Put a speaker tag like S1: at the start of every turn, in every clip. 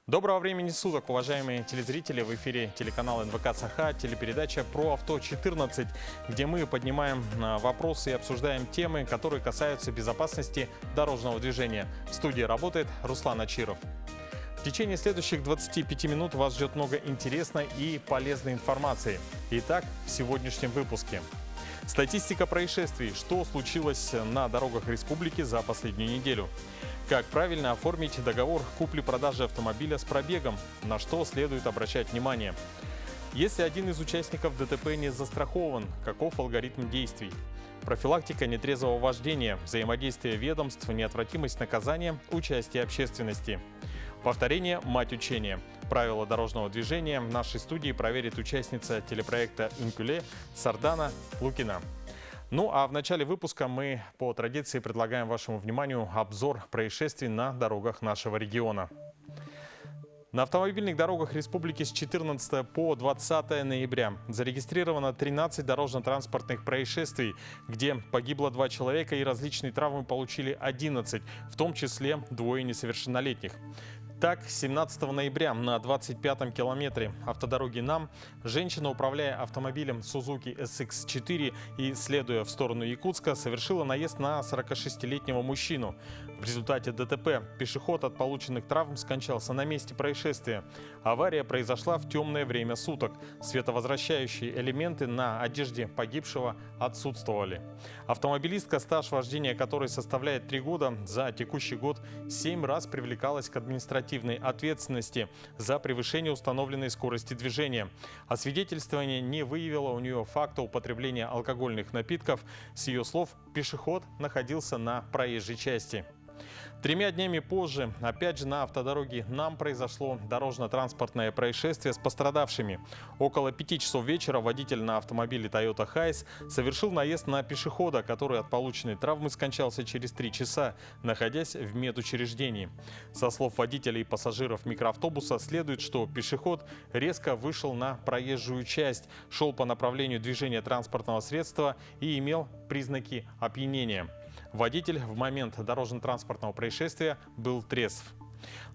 S1: Доброго времени суток, уважаемые телезрители! В эфире телеканал НВК Саха, телепередача «Про авто 14», где мы поднимаем вопросы и обсуждаем темы, которые касаются безопасности дорожного движения. В студии работает Руслан Ачиров. В течение следующих 25 минут вас ждет много интересной и полезной информации. Итак, в сегодняшнем выпуске. Статистика происшествий. Что случилось на дорогах республики за последнюю неделю? Как правильно оформить договор купли-продажи автомобиля с пробегом? На что следует обращать внимание? Если один из участников ДТП не застрахован, каков алгоритм действий? Профилактика нетрезвого вождения, взаимодействие ведомств, неотвратимость наказания, участие общественности. Повторение – мать учения. Правила дорожного движения в нашей студии проверит участница телепроекта «Инкуле» Сардана Лукина. Ну а в начале выпуска мы по традиции предлагаем вашему вниманию обзор происшествий на дорогах нашего региона. На автомобильных дорогах республики с 14 по 20 ноября зарегистрировано 13 дорожно-транспортных происшествий, где погибло 2 человека и различные травмы получили 11, в том числе 2 несовершеннолетних. Так, 17 ноября на 25-м километре автодороги НАМ женщина, управляя автомобилем Suzuki SX4 и следуя в сторону Якутска, совершила наезд на 46-летнего мужчину. В результате ДТП пешеход от полученных травм скончался на месте происшествия. Авария произошла в темное время суток. Световозвращающие элементы на одежде погибшего отсутствовали. Автомобилистка, стаж вождения которой составляет 3 года, за текущий год 7 раз привлекалась к административной ответственности за превышение установленной скорости движения. Освидетельствование не выявило у нее факта употребления алкогольных напитков. С ее слов, пешеход находился на проезжей части. 3 днями позже, опять же на автодороге НАМ, произошло дорожно-транспортное происшествие с пострадавшими. Около 5 часов вечера водитель на автомобиле Toyota Hiace совершил наезд на пешехода, который от полученной травмы скончался через 3 часа, находясь в медучреждении. Со слов водителя и пассажиров микроавтобуса следует, что пешеход резко вышел на проезжую часть, шел по направлению движения транспортного средства и имел признаки опьянения. Водитель в момент дорожно-транспортного происшествия был трезв.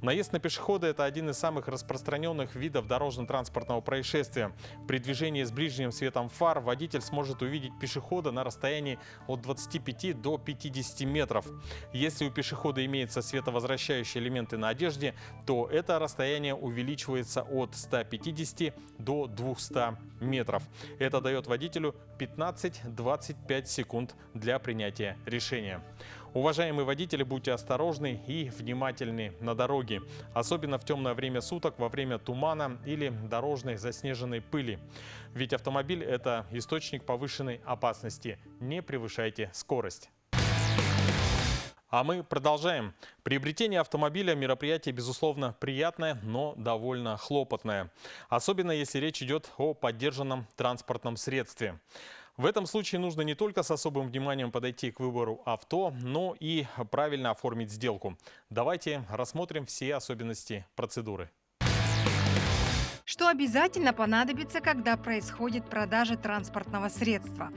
S1: Наезд на пешехода – это один из самых распространенных видов дорожно-транспортного происшествия. При движении с ближним светом фар водитель сможет увидеть пешехода на расстоянии от 25 до 50 метров. Если у пешехода имеются световозвращающие элементы на одежде, то это расстояние увеличивается от 150 до 200 метров. Это дает водителю 15-25 секунд для принятия решения. Уважаемые водители, будьте осторожны и внимательны на дороге, особенно в темное время суток, во время тумана или дорожной заснеженной пыли. Ведь автомобиль – это источник повышенной опасности. Не превышайте скорость. А мы продолжаем. Приобретение автомобиля – мероприятие, безусловно, приятное, но довольно хлопотное. Особенно если речь идет о поддержанном транспортном средстве. В этом случае нужно не только с особым вниманием подойти к выбору авто, но и правильно оформить сделку. Давайте рассмотрим все особенности процедуры.
S2: Что обязательно понадобится, когда происходит продажа транспортного средства?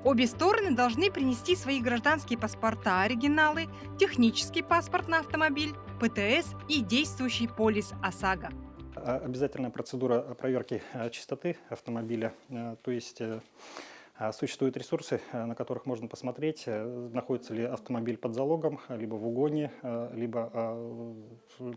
S2: Обе стороны должны принести свои гражданские паспорта, оригиналы, технический паспорт на автомобиль, ПТС и действующий полис ОСАГО.
S3: Обязательная процедура проверки чистоты автомобиля, то есть существуют ресурсы, на которых можно посмотреть, находится ли автомобиль под залогом, либо в угоне, либо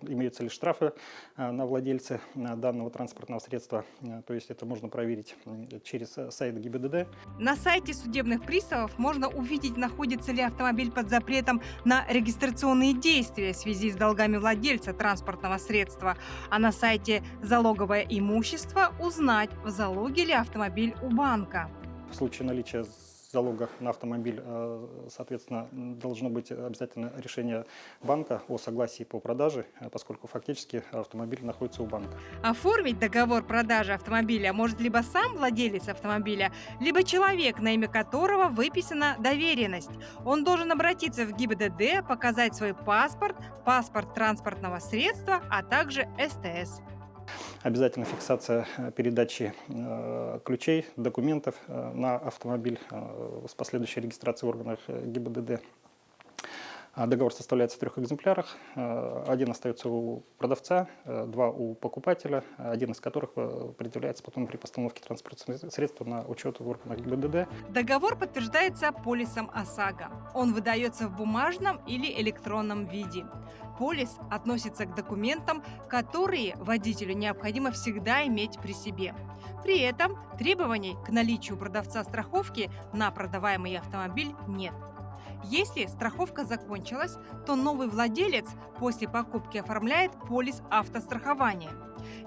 S3: имеются ли штрафы на владельца данного транспортного средства. То есть это можно проверить через сайт ГИБДД.
S2: На сайте судебных приставов можно увидеть, находится ли автомобиль под запретом на регистрационные действия в связи с долгами владельца транспортного средства. А на сайте «Залоговое имущество» узнать, в залоге ли автомобиль у банка.
S3: В случае наличия залога на автомобиль, соответственно, должно быть обязательно решение банка о согласии по продаже, поскольку фактически автомобиль находится у банка.
S2: Оформить договор продажи автомобиля может либо сам владелец автомобиля, либо человек, на имя которого выписана доверенность. Он должен обратиться в ГИБДД, показать свой паспорт, паспорт транспортного средства, а также СТС.
S3: Обязательно фиксация передачи ключей, документов на автомобиль с последующей регистрацией в органах ГИБДД. Договор составляется в 3 экземплярах. Один остается у продавца, 2 у покупателя, один из которых предъявляется потом при постановке транспортного средства на учет в органах ГИБДД.
S2: Договор подтверждается полисом ОСАГО. Он выдается в бумажном или электронном виде. Полис относится к документам, которые водителю необходимо всегда иметь при себе. При этом требований к наличию у продавца страховки на продаваемый автомобиль нет. Если страховка закончилась, то новый владелец после покупки оформляет полис автострахования.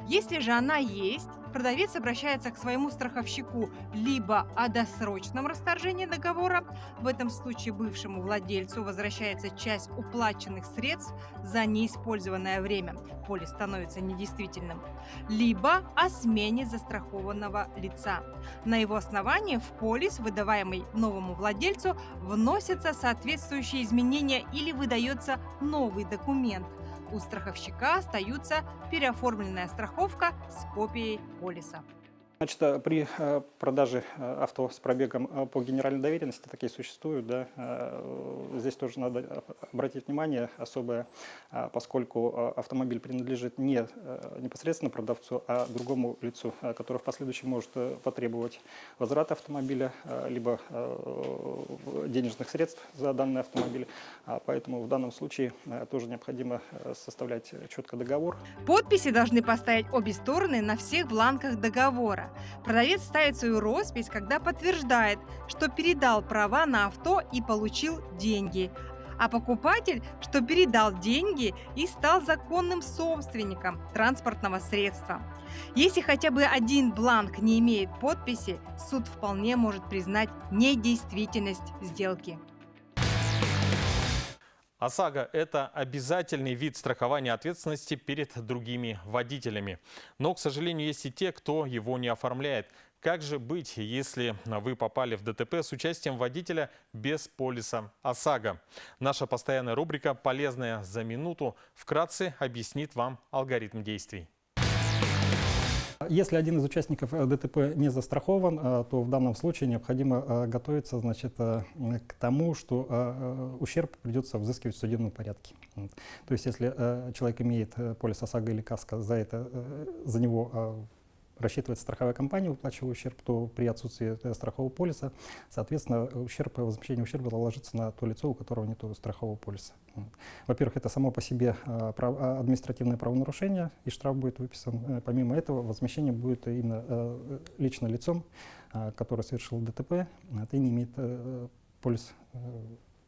S2: Если же она есть, продавец обращается к своему страховщику либо о досрочном расторжении договора, в этом случае бывшему владельцу возвращается часть уплаченных средств за неиспользованное время, полис становится недействительным, либо о смене застрахованного лица. На его основании в полис, выдаваемый новому владельцу, вносятся соответствующие изменения или выдается новый документ. У страховщика остается переоформленная страховка с копией полиса.
S3: Значит, при продаже авто с пробегом по генеральной доверенности, такие существуют, да, здесь тоже надо обратить внимание особое, поскольку автомобиль принадлежит не непосредственно продавцу, а другому лицу, который в последующем может потребовать возврата автомобиля, либо денежных средств за данный автомобиль. Поэтому в данном случае тоже необходимо составлять четко договор.
S2: Подписи должны поставить обе стороны на всех бланках договора. Продавец ставит свою роспись, когда подтверждает, что передал права на авто и получил деньги, а покупатель, что передал деньги и стал законным собственником транспортного средства. Если хотя бы один бланк не имеет подписи, суд вполне может признать недействительность сделки.
S1: ОСАГО – это обязательный вид страхования ответственности перед другими водителями. Но, к сожалению, есть и те, кто его не оформляет. Как же быть, если вы попали в ДТП с участием водителя без полиса ОСАГО? Наша постоянная рубрика «Полезная за минуту» вкратце объяснит вам алгоритм действий.
S3: Если один из участников ДТП не застрахован, то в данном случае необходимо готовиться, значит, к тому, что ущерб придется взыскивать в судебном порядке. То есть, если человек имеет полис ОСАГО или КАСКО, за него рассчитывается страховая компания, выплачивая ущерб, то при отсутствии страхового полиса, соответственно, возмещение ущерба ложится на то лицо, у которого нет страхового полиса. Во-первых, это само по себе административное правонарушение, и штраф будет выписан. Помимо этого, возмещение будет именно лично лицом, который совершил ДТП, и не имеет полис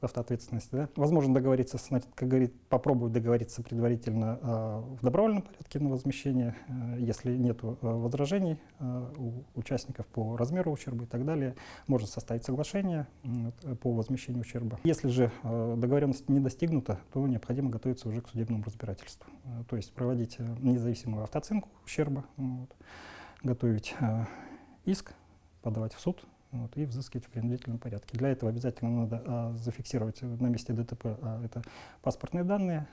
S3: автоответственности. Да? Возможно договориться, как говорит, попробовать договориться предварительно в добровольном порядке на возмещение, если нет возражений у участников по размеру ущерба и так далее, можно составить соглашение по возмещению ущерба. Если же договоренность не достигнута, то необходимо готовиться уже к судебному разбирательству. То есть проводить независимую автооценку ущерба, готовить иск, подавать в суд, и взыскивать в принудительном порядке. Для этого обязательно надо зафиксировать на месте ДТП это паспортные данные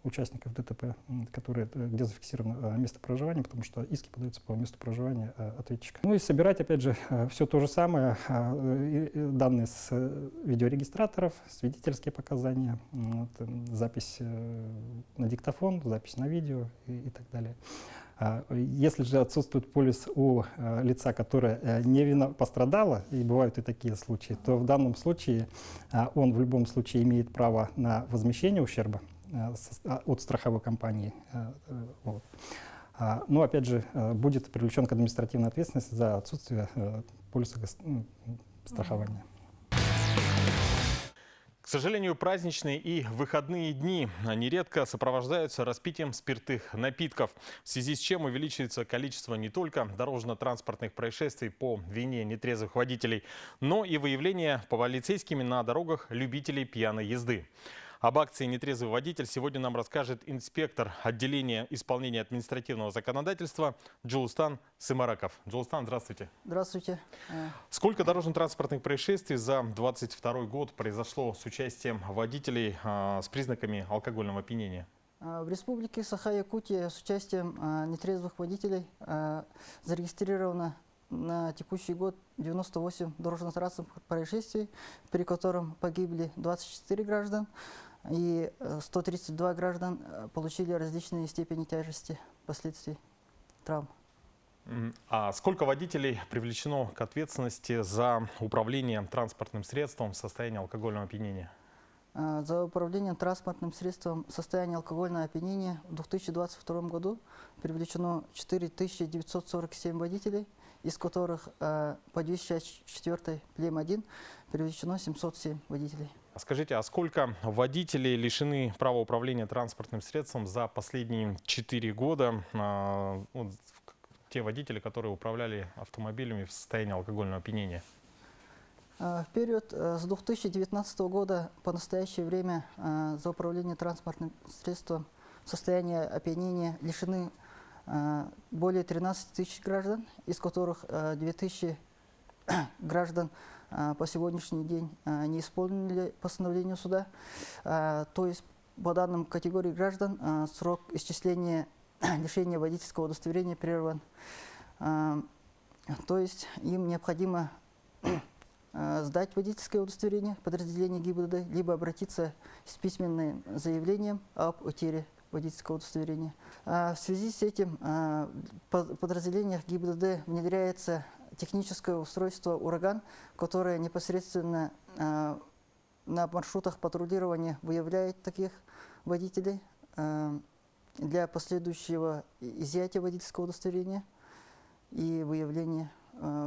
S3: участников ДТП, где зафиксировано место проживания, потому что иски подаются по месту проживания ответчика. Ну и собирать, опять же, все то же самое, данные с видеорегистраторов, свидетельские показания, запись на диктофон, запись на видео и так далее. Если же отсутствует полис у лица, которое не пострадало, и бывают и такие случаи, то в данном случае он в любом случае имеет право на возмещение ущерба от страховой компании. Вот. Но опять же будет привлечен к административной ответственности за отсутствие полиса страхования.
S1: К сожалению, праздничные и выходные дни нередко сопровождаются распитием спиртных напитков, в связи с чем увеличивается количество не только дорожно-транспортных происшествий по вине нетрезвых водителей, но и выявление полицейскими на дорогах любителей пьяной езды. Об акции «Нетрезвый водитель» сегодня нам расскажет инспектор отделения исполнения административного законодательства Джулустан Сымараков. Джулустан, здравствуйте.
S4: Здравствуйте.
S1: Сколько дорожно-транспортных происшествий за 2022 год произошло с участием водителей с признаками алкогольного опьянения?
S4: В Республике Саха-Якутия с участием нетрезвых водителей зарегистрировано на текущий год 98 дорожно-транспортных происшествий, при котором погибли 24 граждан и 132 граждан получили различные степени тяжести последствий травм.
S1: А сколько водителей привлечено к ответственности за управление транспортным средством в состоянии алкогольного опьянения?
S4: За управлением транспортным средством в состоянии алкогольного опьянения в 2022 году привлечено 4947 водителей, из которых по 264 плем 1 привлечено 707 водителей.
S1: Скажите, а сколько водителей лишены права управления транспортным средством за последние 4 года? Вот, те водители, которые управляли автомобилями в состоянии алкогольного опьянения?
S4: В период с 2019 года по настоящее время за управление транспортным средством в состоянии опьянения лишены более 13 тысяч граждан, из которых 2000 граждан по сегодняшний день не исполнили постановление суда. То есть по данным категории граждан срок исчисления лишения водительского удостоверения прерван. То есть им необходимо сдать водительское удостоверение в подразделение ГИБДД, либо обратиться с письменным заявлением об утере водительского удостоверения. В связи с этим в подразделениях ГИБДД внедряется техническое устройство «Ураган», которое непосредственно на маршрутах патрулирования выявляет таких водителей для последующего изъятия водительского удостоверения и выявления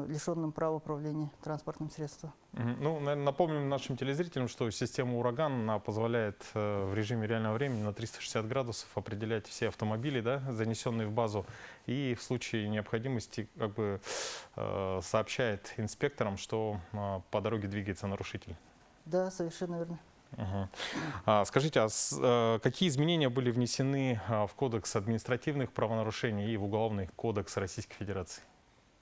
S4: лишенным права управления транспортным средством.
S1: Ну, наверное, напомним нашим телезрителям, что система «Ураган» она позволяет в режиме реального времени на 360 градусов определять все автомобили, да, занесенные в базу, и в случае необходимости как бы сообщает инспекторам, что по дороге двигается нарушитель.
S4: Да, совершенно верно.
S1: Скажите, а какие изменения были внесены в Кодекс административных правонарушений и в Уголовный кодекс Российской Федерации?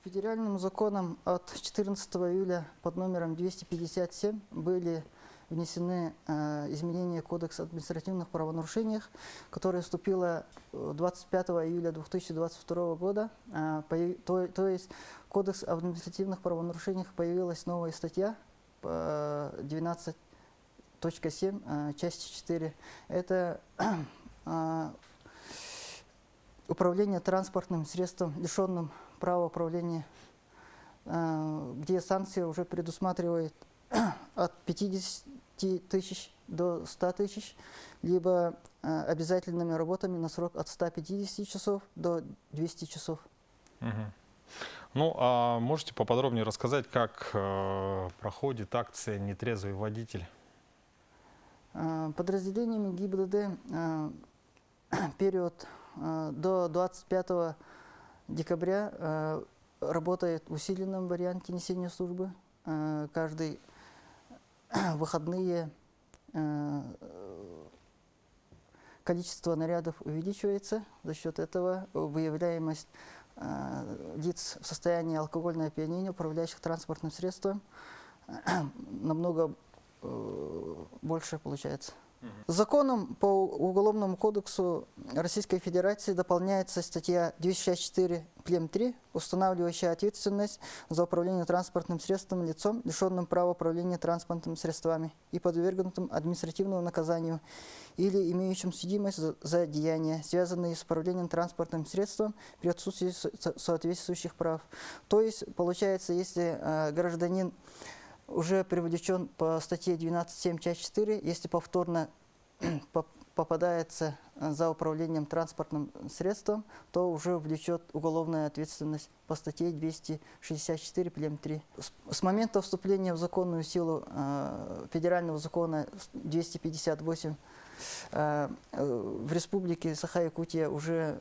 S4: Федеральным законом от 14 июля под номером 257 были внесены изменения в Кодекс административных правонарушений, которое вступило 25 июля 2022 года. То есть в Кодекс административных правонарушений появилась новая статья 12.7, часть 4. Это управление транспортным средством, лишенным права управления, где санкция уже предусматривает от 50 тысяч до 100 тысяч, либо обязательными работами на срок от 150 часов до 200 часов.
S1: Ну, а можете поподробнее рассказать, как проходит акция «Нетрезвый водитель»?
S4: Подразделениями ГИБДД период до 25 декабря работает в усиленном варианте несения службы. Каждые выходные количество нарядов увеличивается. За счет этого выявляемость лиц в состоянии алкогольного опьянения, управляющих транспортным средством, намного больше получается. Законом по Уголовному кодексу Российской Федерации дополняется статья 264 плем 3, устанавливающая ответственность за управление транспортным средством лицом, лишенным права управления транспортными средствами и подвергнутым административному наказанию или имеющим судимость за деяния, связанные с управлением транспортным средством при отсутствии соответствующих прав. То есть, получается, если гражданин уже привлечен по статье 12.7, часть 4, если повторно попадается за управлением транспортным средством, то уже влечет уголовная ответственность по статье 264 плем 3. С момента вступления в законную силу федерального закона 258 в республике Саха-Якутия уже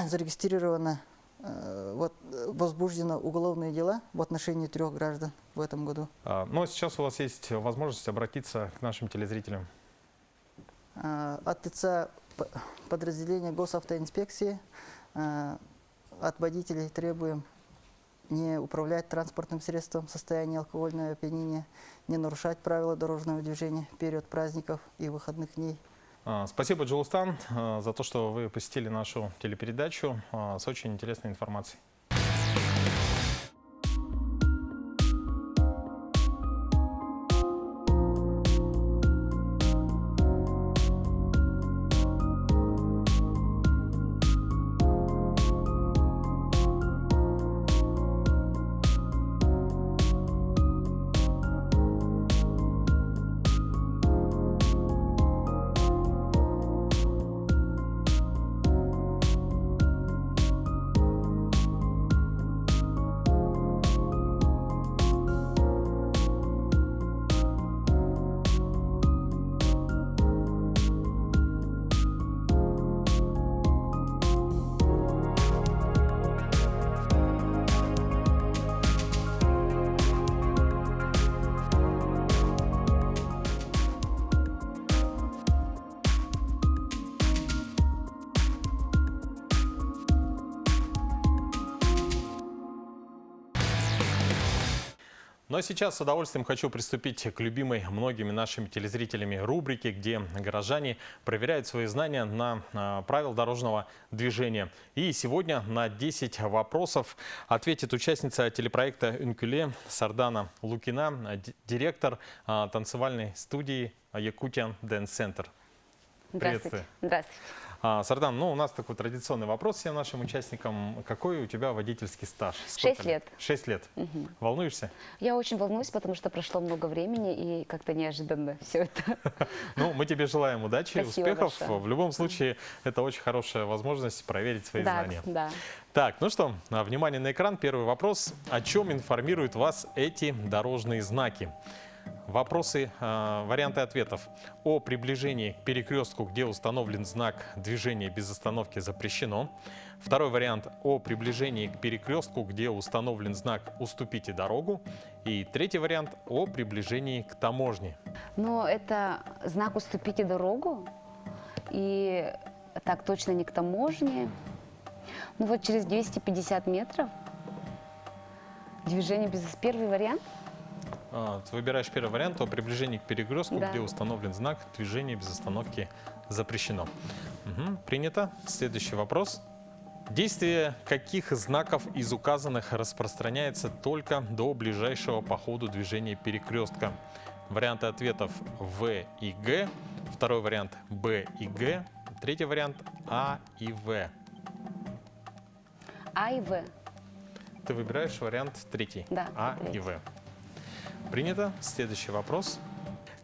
S4: зарегистрировано, возбуждено уголовные дела в отношении 3 граждан в этом году.
S1: Ну а сейчас у вас есть возможность обратиться к нашим телезрителям.
S4: От лица подразделения госавтоинспекции от водителей требуем не управлять транспортным средством в состоянии алкогольного опьянения, не нарушать правила дорожного движения в период праздников и выходных дней.
S1: Спасибо, Джилустан, за то, что вы посетили нашу телепередачу с очень интересной информацией. Ну а сейчас с удовольствием хочу приступить к любимой многими нашими телезрителями рубрике, где горожане проверяют свои знания на правил дорожного движения. И сегодня на 10 вопросов ответит участница телепроекта «Үнкүле» Сардана Лукина, директор танцевальной студии «Якутия Dance Center».
S5: Здравствуйте. Здравствуйте.
S1: Сардан, ну у нас такой традиционный вопрос всем нашим участникам. Какой у тебя водительский стаж?
S5: 6 лет.
S1: 6 лет.
S5: Угу.
S1: Волнуешься?
S5: Я очень волнуюсь, потому что прошло много времени и как-то неожиданно все это.
S1: Ну, мы тебе желаем удачи,
S5: Спасибо
S1: успехов.
S5: большое.
S1: В любом случае, это очень хорошая возможность проверить свои знания.
S5: Да.
S1: Так, ну что, внимание на экран. Первый вопрос. О чем информируют вас эти дорожные знаки? Вопросы, варианты ответов. О приближении к перекрестку, где установлен знак «Движение без остановки запрещено». Второй вариант. О приближении к перекрестку, где установлен знак «Уступите дорогу». И третий вариант. О приближении к таможне.
S5: Но это знак «Уступите дорогу». И так точно не к таможне. Ну вот через 250 метров движение без... Первый вариант.
S1: Ты выбираешь первый вариант о приближении к перекрестку,
S5: Да.
S1: где установлен знак «Движение без остановки запрещено». Угу, принято. Следующий вопрос. Действие каких знаков из указанных распространяется только до ближайшего по ходу движения перекрестка? Варианты ответов В и Г. Второй вариант Б и Г. Третий вариант А и В.
S5: А и В.
S1: Ты выбираешь вариант третий.
S5: Да,
S1: А и
S5: третий.
S1: В. Принято. Следующий вопрос.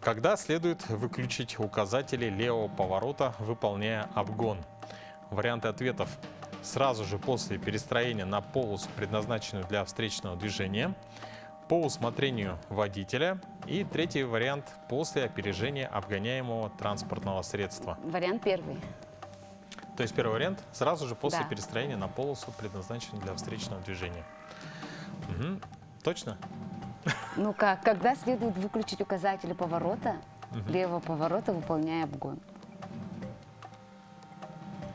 S1: Когда следует выключить указатели левого поворота, выполняя обгон? Варианты ответов. Сразу же после перестроения на полосу, предназначенную для встречного движения, по усмотрению водителя. И третий вариант – после опережения обгоняемого транспортного средства.
S5: Вариант первый.
S1: То есть первый вариант – сразу же после
S5: Да.
S1: перестроения на полосу, предназначенную для встречного движения. Угу. Точно?
S5: Ну как, когда следует выключить указатели поворота, левого поворота, выполняя обгон?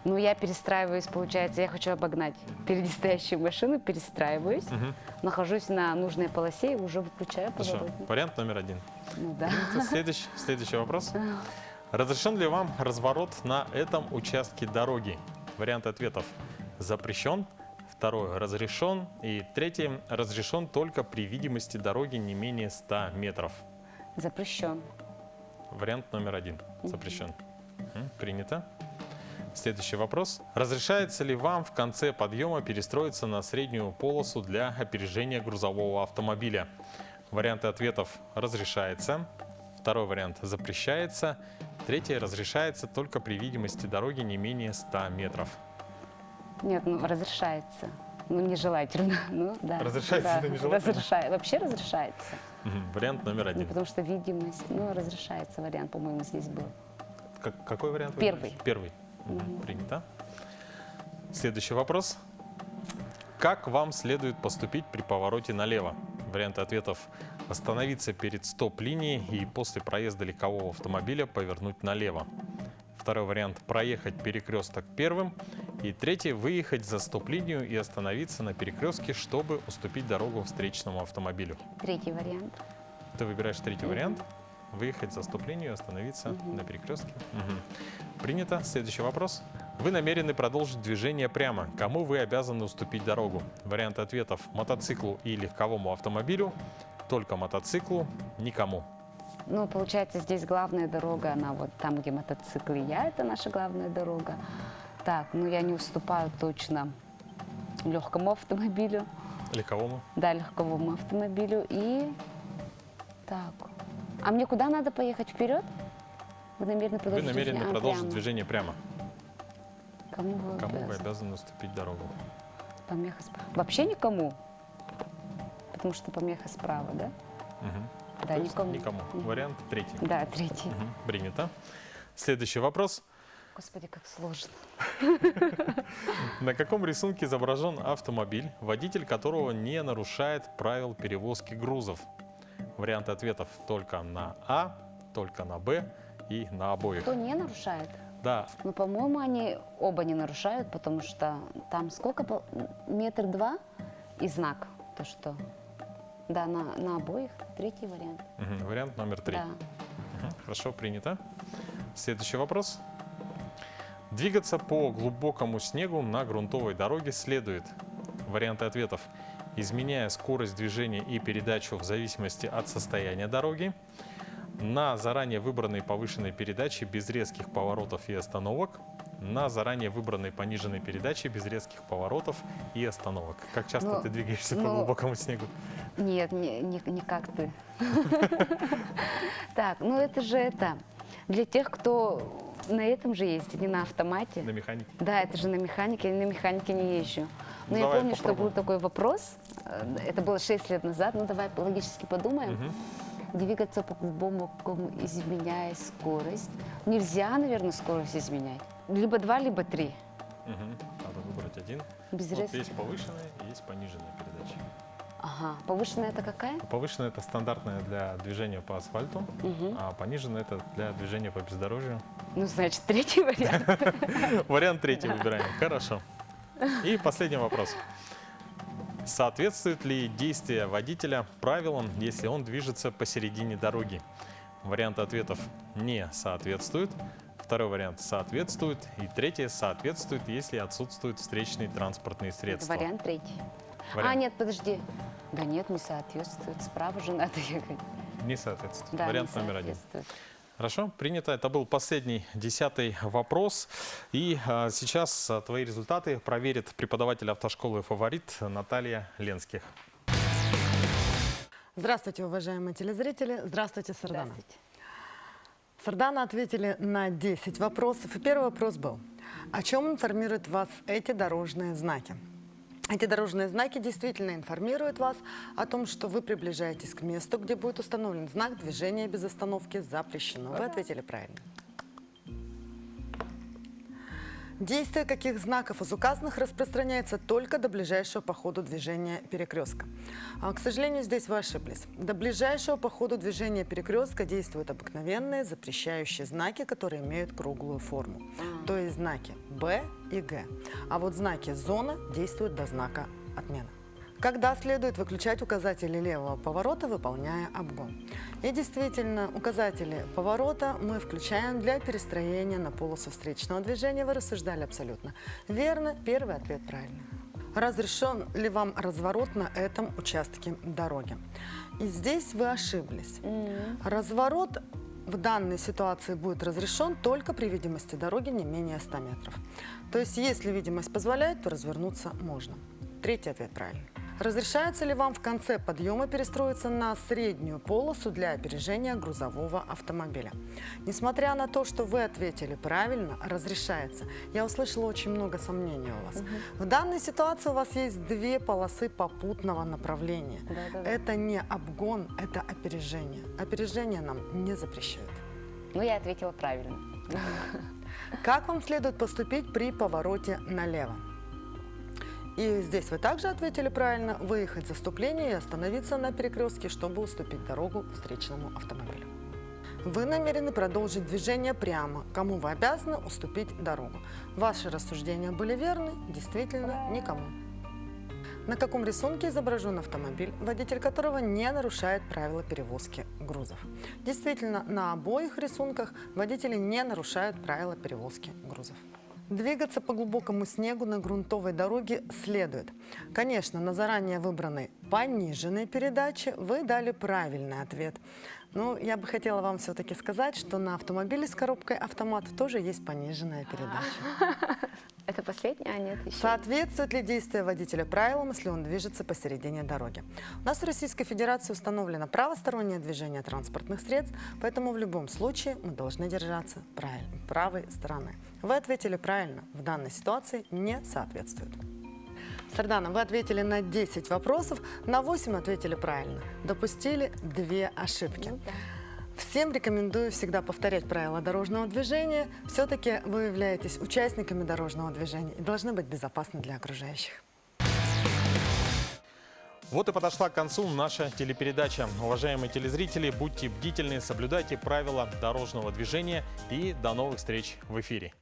S5: Ну, я перестраиваюсь, получается, я хочу обогнать впереди стоящую машину, перестраиваюсь, нахожусь на нужной полосе и уже выключаю
S1: Хорошо.
S5: поворотник.
S1: Вариант номер один.
S5: Ну да.
S1: Следующий вопрос. Разрешен ли вам разворот на этом участке дороги? Варианты ответов. Запрещен. Второй разрешен. И третий разрешен только при видимости дороги не менее 100 метров.
S5: Запрещен.
S1: Вариант номер один. Запрещен. Принято. Следующий вопрос. Разрешается ли вам в конце подъема перестроиться на среднюю полосу для опережения грузового автомобиля? Варианты ответов. Разрешается. Второй вариант. Запрещается. Третий разрешается только при видимости дороги не менее 100 метров.
S5: Нет, ну разрешается. Ну, нежелательно. Ну, да.
S1: Разрешается,
S5: да.
S1: но нежелательно?
S5: Вообще разрешается.
S1: Вариант номер
S5: Ну,
S1: один.
S5: потому что видимость, ну, разрешается вариант, по-моему, здесь был.
S1: Какой вариант? вы
S5: Первый.
S1: выбираете? Первый. Принято. Следующий вопрос. Как вам следует поступить при повороте налево? Варианты ответов. Остановиться перед стоп-линией и после проезда легкового автомобиля повернуть налево. Второй вариант. Проехать перекресток первым. И третий. Выехать за стоп-линию и остановиться на перекрестке, чтобы уступить дорогу встречному автомобилю.
S5: Третий вариант.
S1: Ты выбираешь третий вариант. Выехать за стоп-линию и остановиться на перекрестке. Принято. Следующий вопрос. Вы намерены продолжить движение прямо. Кому вы обязаны уступить дорогу? Варианты ответов. Мотоциклу и легковому автомобилю. Только мотоциклу, никому.
S5: Ну, получается, здесь главная дорога, она вот там, где мотоциклы, это наша главная дорога. Так, ну я не уступаю точно легкому автомобилю,
S1: Легковому.
S5: да, легковому автомобилю. И так, а мне куда надо поехать вперед? Вы намерены
S1: Вы
S5: продолжить
S1: намерены
S5: движение?
S1: продолжить
S5: Прямо.
S1: движение прямо.
S5: Кому вы
S1: Кому вы
S5: обязаны?
S1: обязаны уступить дорогу?
S5: Помеха справа. Вообще никому? Потому что помеха справа, да? Да,
S1: То есть
S5: никому.
S1: никому. Вариант третий.
S5: Да, третий.
S1: Принято. Следующий вопрос.
S5: Господи, как сложно.
S1: На каком рисунке изображен автомобиль, водитель которого не нарушает правил перевозки грузов? Варианты ответов только на А, только на Б и на обоих.
S5: Кто не нарушает?
S1: Да,
S5: Ну, по-моему, они оба не нарушают, потому что там сколько? Метр два и знак. То, что Да, на обоих. Третий вариант.
S1: Вариант номер 3.
S5: Да.
S1: Хорошо, принято. Следующий вопрос. Двигаться по глубокому снегу на грунтовой дороге следует. Варианты ответов. Изменяя скорость движения и передачу в зависимости от состояния дороги. На заранее выбранной повышенной передаче без резких поворотов и остановок. На заранее выбранной пониженной передаче без резких поворотов и остановок. Как часто
S5: Ну,
S1: ты двигаешься по
S5: ну,
S1: глубокому снегу?
S5: Нет, не как ты. Так, ну это же это. Для тех, кто на этом же ездит, не на автомате.
S1: На механике?
S5: Да, это же на механике, я на механике не езжу.
S1: Ну,
S5: Но я
S1: давай
S5: помню, что
S1: попробуем.
S5: был такой вопрос, это было 6 лет назад, ну давай логически подумаем. Двигаться по глубокому, изменяя скорость. Нельзя, наверное, скорость изменять. Либо 2, либо 3.
S1: Надо выбрать один.
S5: Без
S1: Вот
S5: резких.
S1: есть повышенная и есть пониженная передача.
S5: Ага. Повышенная это какая?
S1: Повышенная — это стандартная для движения по асфальту, а пониженная — это для движения по бездорожью.
S5: Ну, значит, третий вариант.
S1: Вариант третий выбираем. Хорошо. И последний вопрос. Соответствует ли действие водителя правилам, если он движется посередине дороги? Варианты ответов не соответствуют. Второй вариант соответствует. И третий соответствует, если отсутствуют встречные транспортные
S5: Это
S1: средства.
S5: вариант третий.
S1: Вариант.
S5: А, нет, подожди. Да нет, не соответствует. Справа же надо ехать.
S1: Не соответствует.
S5: Да,
S1: Вариант
S5: не
S1: номер 1.
S5: соответствует.
S1: Хорошо, принято. Это был последний, 10-й вопрос. И сейчас твои результаты проверит преподаватель автошколы «Фаворит» Наталья Ленских.
S6: Здравствуйте, уважаемые телезрители. Здравствуйте, Сардана.
S5: Здравствуйте.
S6: Сардана ответили на 10 вопросов. И первый вопрос был: о чем информируют вас эти дорожные знаки? Эти дорожные знаки действительно информируют вас о том, что вы приближаетесь к месту, где будет установлен знак «Движение без остановки запрещено». Вы ответили правильно. Действие каких знаков из указанных распространяется только до ближайшего по ходу движения перекрестка? К сожалению, здесь вы ошиблись. До ближайшего по ходу движения перекрестка действуют обыкновенные запрещающие знаки, которые имеют круглую форму. То есть знаки Б и Г. А вот знаки «Зона» действуют до знака «Отмена». Когда следует выключать указатели левого поворота, выполняя обгон? И действительно, указатели поворота мы включаем для перестроения на полосу встречного движения. Вы рассуждали абсолютно верно. Первый ответ правильный. Разрешен ли вам разворот на этом участке дороги? И здесь вы ошиблись. Разворот в данной ситуации будет разрешен только при видимости дороги не менее 100 метров. То есть, если видимость позволяет, то развернуться можно. Третий ответ правильный. Разрешается ли вам в конце подъема перестроиться на среднюю полосу для опережения грузового автомобиля? Несмотря на то, что вы ответили правильно, разрешается. Я услышала очень много сомнений у вас. В данной ситуации у вас есть 2 полосы попутного направления.
S5: Да-да-да.
S6: Это не обгон, это опережение. Опережение нам не запрещают.
S5: Ну, я ответила правильно.
S6: Как вам следует поступить при повороте налево? И здесь вы также ответили правильно: выехать в заступление и остановиться на перекрестке, чтобы уступить дорогу встречному автомобилю. Вы намерены продолжить движение прямо. Кому вы обязаны уступить дорогу? Ваши рассуждения были верны, действительно, никому. На каком рисунке изображен автомобиль, водитель которого не нарушает правила перевозки грузов? Действительно, на обоих рисунках водители не нарушают правила перевозки грузов. Двигаться по глубокому снегу на грунтовой дороге следует. Конечно, на заранее выбранной пониженной передаче вы дали правильный ответ. Но я бы хотела вам все-таки сказать, что на автомобиле с коробкой автомат тоже есть пониженная передача.
S5: Это последний? А, нет, еще.
S6: Соответствует ли действие водителя правилам, если он движется посередине дороги? У нас в Российской Федерации установлено правостороннее движение транспортных средств, поэтому в любом случае мы должны держаться правой стороны. Вы ответили правильно. В данной ситуации не соответствует. Сардана, вы ответили на 10 вопросов, на 8 ответили правильно. Допустили 2 ошибки.
S5: Ну да.
S6: Всем рекомендую всегда повторять правила дорожного движения. Все-таки вы являетесь участниками дорожного движения и должны быть безопасны для окружающих.
S1: Вот и подошла к концу наша телепередача. Уважаемые телезрители, будьте бдительны, соблюдайте правила дорожного движения и до новых встреч в эфире.